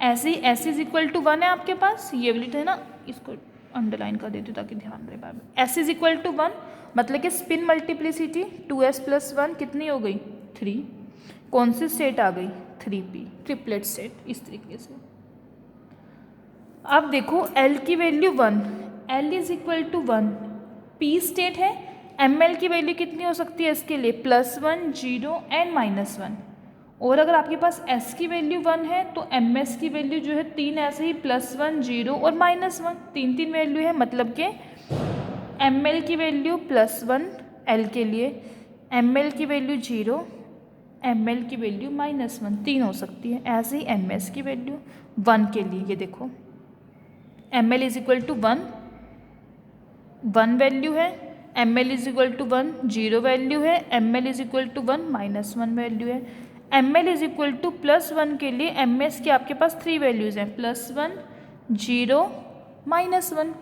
Speaker 1: ऐसे ही S इज इक्वल टू 1 है आपके पास, ये वाली है ना, इसको अंडरलाइन कर देती हूँ ताकि ध्यान रहे बार बार। S इज इक्वल टू 1 मतलब कि स्पिन मल्टीप्लिसिटी 2s + 1 कितनी हो गई, 3। कौन सी स्टेट आ गई, 3p, ट्रिपलेट स्टेट, इस तरीके से। अब देखो L की value 1, L is equal to 1, P state है। ml की वैल्यू कितनी हो सकती है इसके लिए, +1 0 एंड -1। और अगर आपके पास S की वैल्यू 1 है तो ms की वैल्यू जो है 3, ऐसे ही +1 0 और -1, 3 वैल्यू है। मतलब कि ml की वैल्यू +1 L के लिए, ml की वैल्यू 0, ml की वैल्यू -1, 3 हो सकती है। ऐसे ही ms की वैल्यू 1 के लिए, ये देखो ml is equal to 1 value है, ml is equal to 1 0 value है, ml is equal to 1 -1 value है। ml इज इक्वल टू +1 के लिए ms की आपके पास 3 वैल्यूज़ हैं, +1 0 -1।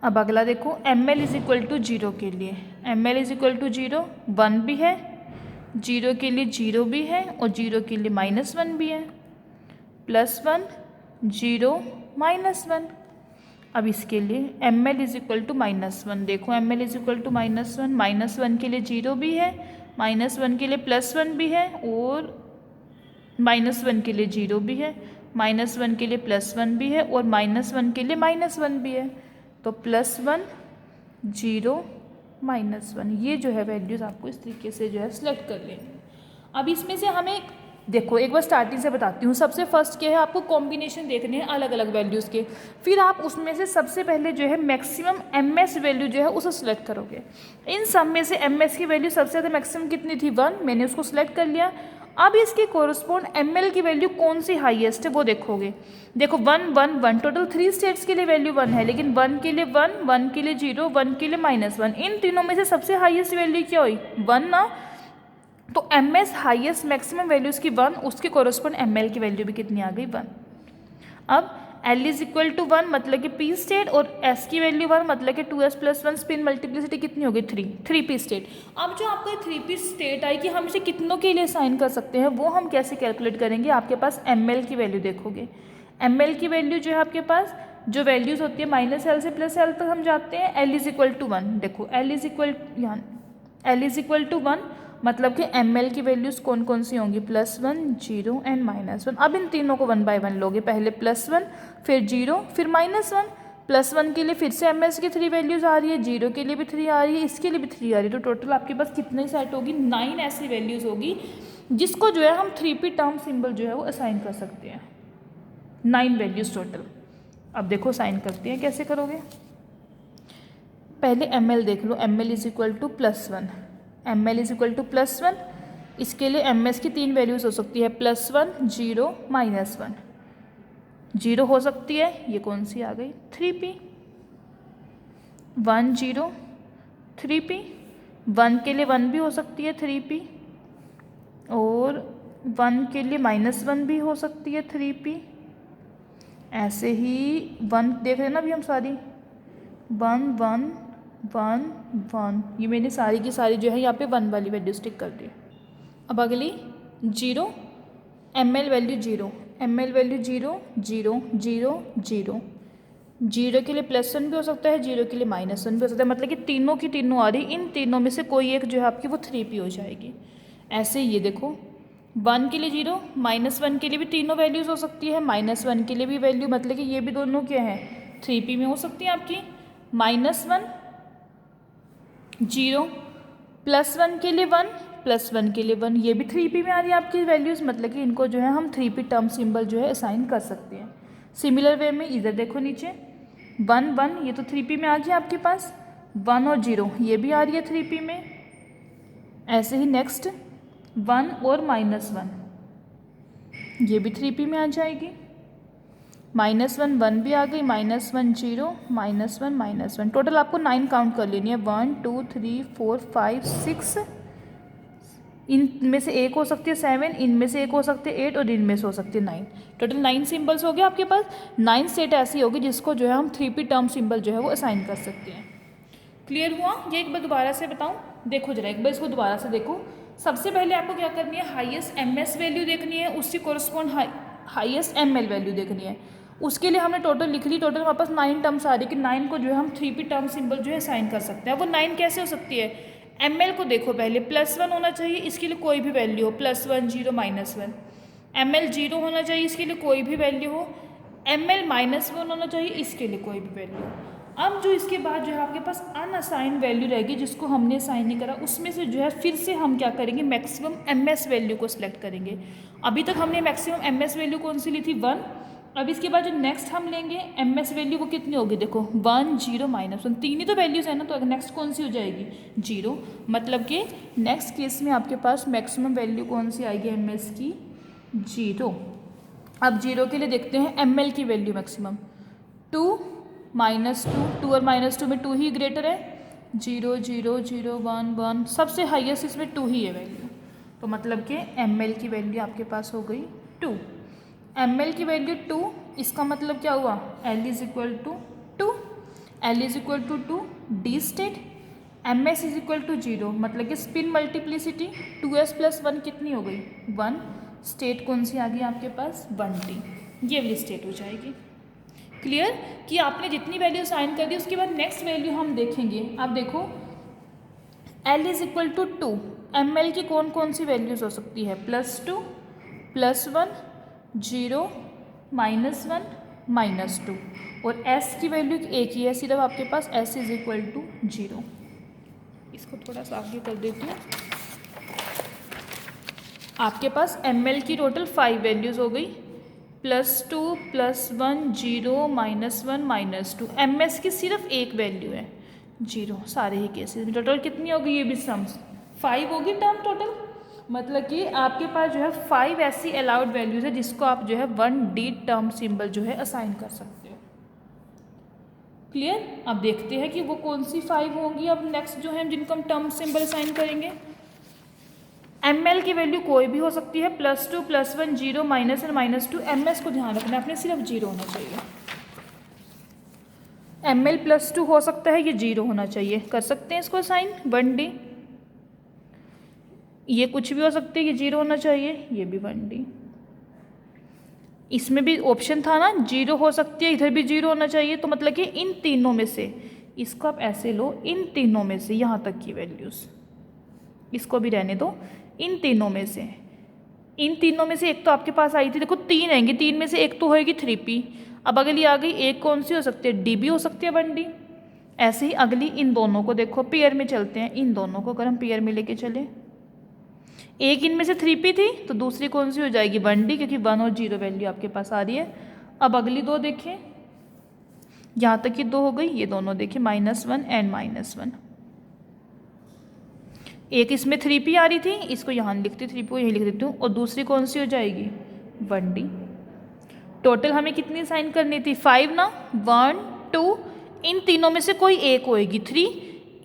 Speaker 1: अब अगला देखो ml इज इक्वल टू 0 के लिए, ml इज इक्वल टू 0, 1 भी है, 0 के लिए 0 भी है और 0 के लिए -1 भी है, +1 0 -1। अब इसके लिए ml इज इक्वल टू -1, देखो ml इज इक्वल टू -1 के लिए 0 भी है, -1 के लिए +1 भी है और -1 के लिए 0 भी है, -1 के लिए +1 भी है और -1 के लिए -1 भी है। तो +1 0 -1, ये जो है वैल्यूज़ आपको इस तरीके से जो है सिलेक्ट कर लेंगे। अब इसमें से हमें देखो एक बार स्टार्टिंग से बताती हूँ। सबसे फर्स्ट क्या है, आपको कॉम्बिनेशन देखने हैं अलग अलग वैल्यूज़ के। फिर आप उसमें से सबसे पहले जो है मैक्सिमम ms वैल्यू जो है उसे सिलेक्ट करोगे। इन सब में से ms की वैल्यू सबसे ज़्यादा मैक्सिमम कितनी थी, 1, मैंने उसको सिलेक्ट कर लिया। अब इसके कोरस्पॉन्ड ml की वैल्यू कौन सी हाईएस्ट है वो देखोगे। देखो 1 1 1, टोटल 3 स्टेट्स के लिए वैल्यू 1 है, लेकिन 1 के लिए 1, 1 के लिए 0, 1 के लिए -1। इन तीनों में से सबसे हाईएस्ट वैल्यू क्या हुई, 1 ना। तो ms हाईएस्ट मैक्सिमम वैल्यूज की 1, उसके कोरस्पॉन्ड ml की वैल्यू भी कितनी आ गई, 1। अब L इज इक्वल टू 1 मतलब कि P स्टेट और S की वैल्यू 1 मतलब कि 2s + 1, स्पिन मल्टीप्लिसिटी कितनी होगी, 3p स्टेट। अब जो आपको 3p स्टेट आई कि हम इसे कितनों के लिए साइन कर सकते हैं, वो हम कैसे कैलकुलेट करेंगे। आपके पास ml की वैल्यू देखोगे, ml की वैल्यू जो है आपके पास जो वैल्यूज़ होती है -L से +L तक हम जाते हैं। L इज इक्वल टू 1, देखो L इज इक्वल टू 1 मतलब कि ml की वैल्यूज़ कौन कौन सी होंगी, +1 0 एंड -1। अब इन तीनों को 1 बाय 1 लोगे, पहले +1 फिर 0 फिर -1। +1 के लिए फिर से ms की 3 वैल्यूज़ आ रही है, 0 के लिए भी 3 आ रही है, इसके लिए भी 3 आ रही है। तो टोटल आपके पास कितने सेट होगी, 9 ऐसी वैल्यूज़ होगी जिसको जो है हम 3p टर्म सिंबल जो है वो असाइन कर सकते हैं, 9 वैल्यूज़ टोटल। अब देखो साइन करते हैं, कैसे करोगे। पहले ml देख लो, ml is equal to +1, ml is equal to +1 इसके लिए एम एस की 3 वैल्यूज़ हो सकती है, +1, 0, -1। 0 हो सकती है, ये कौन सी आ गई, 3p। 1 0 3p। 1 के लिए 1 भी हो सकती है, 3p। और 1 के लिए -1 भी हो सकती है, 3p। ऐसे ही 1 देख रहे हैं ना अभी हम सारी, 1 1 1 1, ये मैंने सारी की सारी जो है यहाँ पे 1 वाली वैल्यू स्टिक कर दी। अब अगली 0, ml वैल्यू 0, ml वैल्यू 0 0 0 0। 0 के लिए +1 भी हो सकता है, 0 के लिए -1 भी हो सकता है, मतलब कि तीनों की तीनों आ रही, इन तीनों में से कोई एक जो है आपकी वो 3p हो जाएगी। ऐसे ये देखो 1 के लिए 0, -1 के लिए भी तीनों वैल्यूज़ हो सकती है, -1 के लिए भी वैल्यू, मतलब कि ये भी दोनों क्या है 3p में हो सकती है आपकी। -1 0, +1 के लिए 1, +1 के लिए 1, ये भी 3p में आ रही है आपकी वैल्यूज़, मतलब कि इनको जो है हम 3p टर्म सिंबल जो है असाइन कर सकते हैं। सिमिलर वे में इधर देखो नीचे 1 1, ये तो 3p में आ गया आपके पास, 1 और 0 ये भी आ रही है 3p में। ऐसे ही नेक्स्ट 1 और -1, ये भी 3p में आ जाएगी। -1 1 भी आ गई, -1 0, -1 -1, टोटल आपको 9 काउंट कर लेनी है, 1 2 3 4 5 6, इनमें से एक हो सकती है 7, इनमें से एक हो सकती है 8 और इनमें से हो सकती है 9। टोटल 9 सिंबल्स हो गए आपके पास। 9 सेट ऐसी होगी जिसको जो है हम 3p टर्म सिंबल जो है वो असाइन कर सकते हैं। क्लियर हुआ? ये एक बार दोबारा से बताऊं, देखो जरा एक बार इसको दोबारा से देखो। सबसे पहले आपको क्या करनी है, हाईएस्ट एमएस वैल्यू देखनी है, उससे कोरस्पॉन्ड हाईएस्ट एमएल वैल्यू देखनी है। उसके लिए हमने टोटल लिख ली, टोटल हमारे पास 9 टर्म्स आ रही कि 9 को जो है हम 3p टर्म सिंबल जो है असाइन कर सकते हैं। वो 9 कैसे हो सकती है, एमएल को देखो पहले, +1 होना चाहिए, इसके लिए कोई भी वैल्यू हो, +1 0 -1। एमएल 0 होना चाहिए, इसके लिए कोई भी वैल्यू हो। एमएल -1 होना चाहिए, इसके लिए कोई भी वैल्यू हो। अब जो इसके बाद जो है आपके पास अनअसाइन वैल्यू रहेगी जिसको हमने असाइन नहीं करा, उसमें से जो है फिर से हम क्या करेंगे, मैक्सिमम एमएस वैल्यू को सिलेक्ट करेंगे। अभी तक हमने मैक्सिमम एमएस वैल्यू कौन सी ली थी, 1। अब इसके बाद जो नेक्स्ट हम लेंगे एमएस वैल्यू वो कितनी होगी, देखो 1 0 -1, तीन ही तो वैल्यूज है ना, तो नेक्स्ट कौन सी हो जाएगी, 0। मतलब कि नेक्स्ट केस में आपके पास मैक्सिमम वैल्यू कौन सी आएगी एमएस की, 0। अब 0 के लिए देखते हैं एमएल की वैल्यू मैक्सिमम, 2 -2, 2 और -2 में 2 ही ग्रेटर है, 0 0 0 1 1, सबसे हाईएस्ट इसमें 2 ही है वैल्यू। तो मतलब कि एमएल की वैल्यू आपके पास हो गई 2। एमएल की वैल्यू 2, इसका मतलब क्या हुआ, L is equal to 2, L is equal to 2, D state, MS is equal to 0, मतलब कि स्पिन मल्टीप्लिसिटी 2s + 1 कितनी हो गई, 1। स्टेट कौन सी आ गई आपके पास, 1t, ये वाली स्टेट हो जाएगी। क्लियर कि आपने जितनी वैल्यू साइन कर दी उसके बाद नेक्स्ट वैल्यू हम देखेंगे। आप देखो L is equal to 2, ML की कौन कौन सी वैल्यूज हो सकती है, +2 +1 0 -1 -2, और S की वैल्यू एक ही है सिर्फ आपके पास, S इज इक्वल टू 0। इसको थोड़ा सा आगे कर देती हूँ। आपके पास एमएल की टोटल 5 वैल्यूज हो गई, +2 +1 0 -1 -2। एमएस की सिर्फ एक वैल्यू है, 0, सारे ही केसेस में। टोटल कितनी होगी, ये भी सम्स 5 होगी टर्म टोटल, मतलब कि आपके पास जो है 5 ऐसी अलाउड वैल्यूज है जिसको आप जो है 1d टर्म सिंबल जो है असाइन कर सकते हो। क्लियर? अब देखते हैं कि वो कौन सी 5 होंगी। अब नेक्स्ट जो है जिनको हम टर्म सिंबल असाइन करेंगे, एमएल की वैल्यू कोई भी हो सकती है, +2 +1 0 -1 -2। एमएस को ध्यान रखना अपने सिर्फ 0 होना चाहिए। एमएल +2 हो सकता है, ये 0 होना चाहिए, कर सकते हैं इसको असाइन 1d। ये कुछ भी हो सकती है, ये 0 होना चाहिए, ये भी 1d। इसमें भी ऑप्शन था ना, 0 हो सकती है, इधर भी 0 होना चाहिए, तो मतलब कि इन तीनों में से, इसको आप ऐसे लो, इन तीनों में से यहाँ तक की वैल्यूज़, इसको भी रहने दो, इन तीनों में से, इन तीनों में से एक तो आपके पास आई थी, देखो 3 आएंगी, 3 में से एक तो होएगी 3p। अब अगली आ गई, एक कौन सी हो सकती है, d भी हो सकती है 1d। ऐसे ही अगली इन दोनों को देखो, पेयर में चलते हैं, इन दोनों को अगर हम पेयर में लेके चले, एक इनमें से 3p थी तो दूसरी कौन सी हो जाएगी, 1d, क्योंकि 1 और 0 वैल्यू आपके पास आ रही है। अब अगली दो देखें, यहाँ तक की 2 हो गई, ये दोनों देखें, -1 एंड -1। एक इसमें 3p आ रही थी, इसको यहाँ लिखती 3p को यहीं लिख देती हूँ, और दूसरी कौन सी हो जाएगी 1d। टोटल हमें कितनी साइन करनी थी 5 ना, 1 2, इन तीनों में से कोई एक होएगी 3,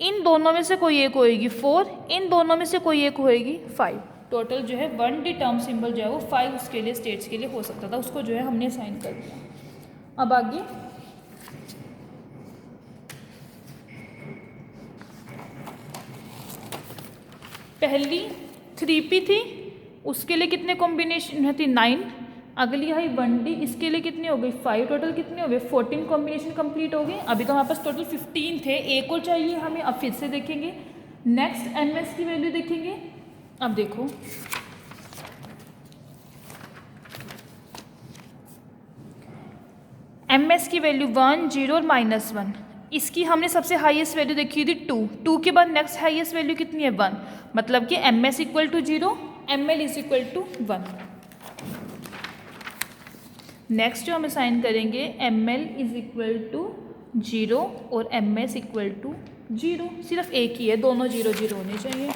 Speaker 1: इन दोनों में से कोई एक होएगी 4, इन दोनों में से कोई एक होएगी 5। टोटल जो है 1d टर्म सिंबल जो है वो 5 उसके लिए स्टेट्स के लिए हो सकता था, उसको जो है हमने साइन कर दिया। अब आगे पहली 3p थी, उसके लिए कितने कॉम्बिनेशन थी 9, अगली आई 1d, इसके लिए कितनी हो गई 5, टोटल कितने हो गए 14 कॉम्बिनेशन कंप्लीट हो गए। अभी तो हमारे पास टोटल 15 थे, एक और चाहिए हमें। अब फिर से देखेंगे, नेक्स्ट ms की वैल्यू देखेंगे। अब देखो ms की वैल्यू 1 0 और -1, इसकी हमने सबसे हाईएस्ट वैल्यू देखी थी 2 के बाद नेक्स्ट हाईएस्ट वैल्यू कितनी है 1, मतलब कि ms equal to 0, ml is equal to 1। Next जो हम असाइन करेंगे ml इज इक्वल टू 0 और ms इक्वल टू 0, सिर्फ एक ही है, दोनों 0 0 होने चाहिए।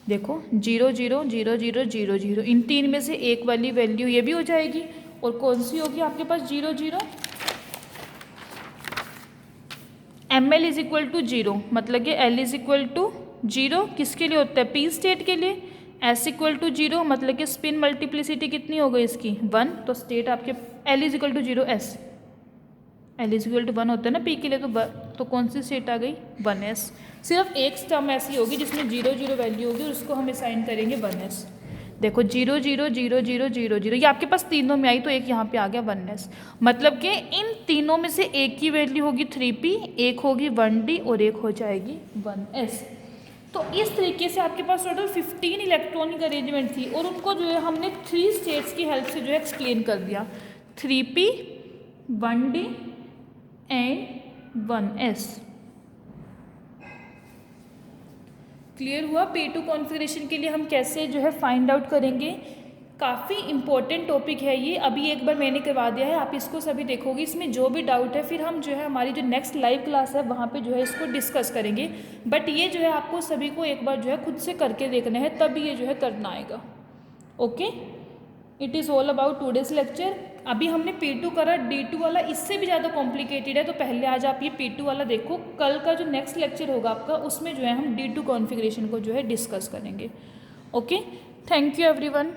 Speaker 1: देखो 0 0 0 0 0 0, इन तीन में से एक वाली वैल्यू ये भी हो जाएगी, और कौन सी होगी आपके पास 0 0, ml इज इक्वल टू 0, मतलब कि l इज इक्वल टू 0 किसके लिए होता है p स्टेट के लिए, s इक्वल टू 0 मतलब कि स्पिन मल्टीप्लिसिटी कितनी हो गई इसकी 1, तो स्टेट आपके l is equal to 0 s, l is equal to 1 होता है ना p के लिए, तो कौन सी स्टेट आ गई 1s। सिर्फ एक टर्म ऐसी होगी जिसमें 0 0 वैल्यू होगी और उसको हम असाइन करेंगे 1s। देखो 0 0 0 0 0 0, ये आपके पास तीनों में आई तो एक यहाँ पे आ गया 1s, मतलब कि इन तीनों में से एक की वैल्यू होगी 3p, एक होगी 1d और एक हो जाएगी 1s। तो इस तरीके से आपके पास टोटल 15 इलेक्ट्रॉनिक अरेंजमेंट थी, और उनको जो है हमने 3 स्टेट्स की हेल्प से जो है एक्सप्लेन कर दिया, 3p 1d and 1s। Clear हुआ। P2 कॉन्फ़िगरेशन के लिए हम कैसे जो है फाइंड आउट करेंगे, काफ़ी इंपॉर्टेंट टॉपिक है ये, अभी एक बार मैंने करवा दिया है, आप इसको सभी देखोगे, इसमें जो भी डाउट है फिर हम जो है हमारी जो नेक्स्ट लाइव क्लास है वहाँ पे जो है इसको डिस्कस करेंगे, बट ये जो है आपको सभी को एक बार जो है खुद से करके देखना है, तभी ये जो है करना आएगा। Okay, it is all about today's lecture. अभी हमने P2 करा, D2 वाला इससे भी ज़्यादा कॉम्प्लिकेटेड है, तो पहले आज आप ये P2 वाला देखो, कल का जो नेक्स्ट लेक्चर होगा आपका उसमें जो है हम D2 कॉन्फ़िगरेशन को जो है डिस्कस करेंगे। Okay, thank you everyone.